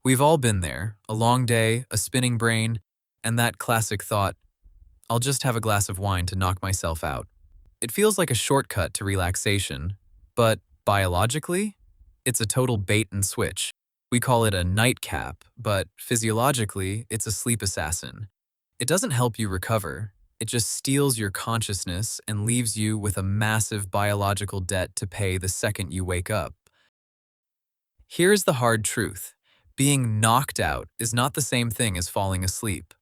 We've all been there, a long day, a spinning brain, and that classic thought, I'll just have a glass of wine to knock myself out. It feels like a shortcut to relaxation, but biologically, it's a total bait and switch. We call it a nightcap, but physiologically, it's a sleep assassin. It doesn't help you recover, it just steals your consciousness and leaves you with a massive biological debt to pay the second you wake up. Here's the hard truth. Being knocked out is not the same thing as falling asleep.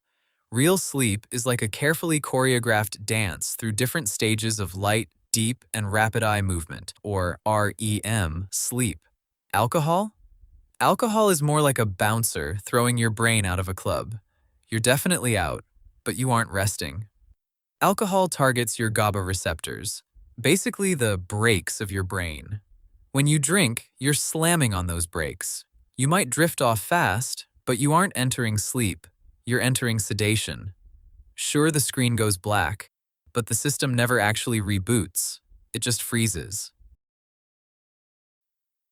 Real sleep is like a carefully choreographed dance through different stages of light, deep, and rapid eye movement, or REM sleep. Alcohol? Alcohol is more like a bouncer throwing your brain out of a club. You're definitely out, but you aren't resting. Alcohol targets your GABA receptors, basically the brakes of your brain. When you drink, you're slamming on those brakes. You might drift off fast, but you aren't entering sleep. You're entering sedation. Sure, the screen goes black, but the system never actually reboots. It just freezes.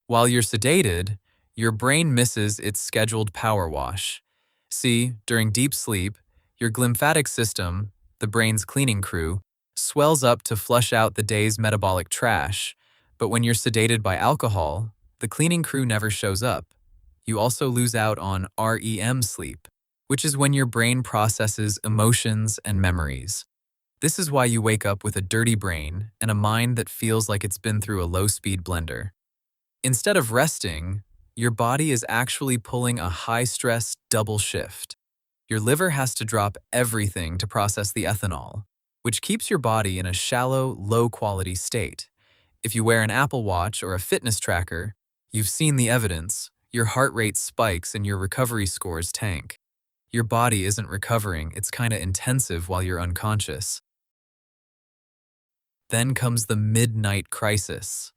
While you're sedated, your brain misses its scheduled power wash. See, during deep sleep, your glymphatic system, the brain's cleaning crew, swells up to flush out the day's metabolic trash. But when you're sedated by alcohol, the cleaning crew never shows up. You also lose out on REM sleep, which is when your brain processes emotions and memories. This is why you wake up with a dirty brain and a mind that feels like it's been through a low-speed blender. Instead of resting, your body is actually pulling a high-stress double shift. Your liver has to drop everything to process the ethanol, which keeps your body in a shallow, low-quality state. If you wear an Apple Watch or a fitness tracker, you've seen the evidence. Your heart rate spikes and your recovery scores tank. Your body isn't recovering, it's kinda intensive while you're unconscious. Then comes the midnight crisis.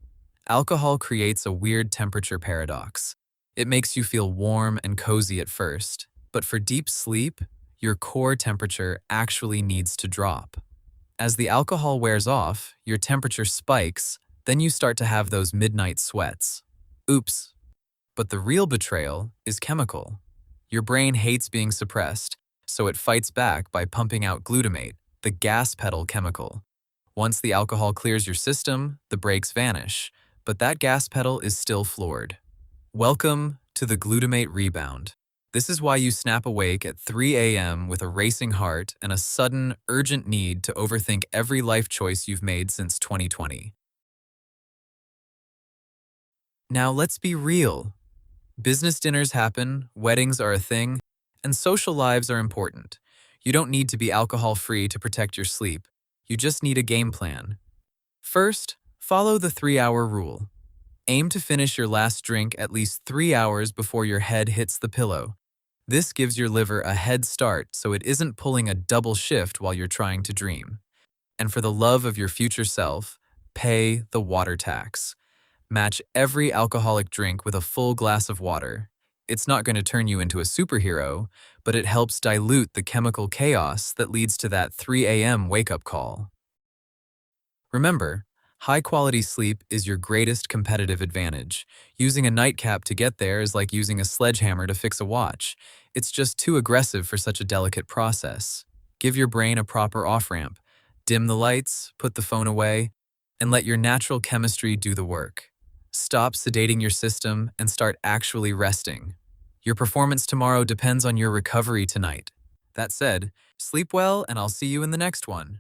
Alcohol creates a weird temperature paradox. It makes you feel warm and cozy at first, but for deep sleep, your core temperature actually needs to drop. As the alcohol wears off, your temperature spikes, then you start to have those midnight sweats. Oops. But the real betrayal is chemical. Your brain hates being suppressed, so it fights back by pumping out glutamate, the gas pedal chemical. Once the alcohol clears your system, the brakes vanish, but that gas pedal is still floored. Welcome to the glutamate rebound. This is why you snap awake at 3 a.m. with a racing heart and a sudden, urgent need to overthink every life choice you've made since 2020. Now let's be real. Business dinners happen, weddings are a thing, and social lives are important. You don't need to be alcohol-free to protect your sleep. You just need a game plan. First, follow the 3-hour rule. Aim to finish your last drink at least 3 hours before your head hits the pillow. This gives your liver a head start so it isn't pulling a double shift while you're trying to dream. And for the love of your future self, pay the water tax. Match every alcoholic drink with a full glass of water. It's not going to turn you into a superhero, but it helps dilute the chemical chaos that leads to that 3 a.m. wake-up call. Remember, high-quality sleep is your greatest competitive advantage. Using a nightcap to get there is like using a sledgehammer to fix a watch. It's just too aggressive for such a delicate process. Give your brain a proper off-ramp. Dim the lights, put the phone away, and let your natural chemistry do the work. Stop sedating your system and start actually resting. Your performance tomorrow depends on your recovery tonight. That said, sleep well and I'll see you in the next one.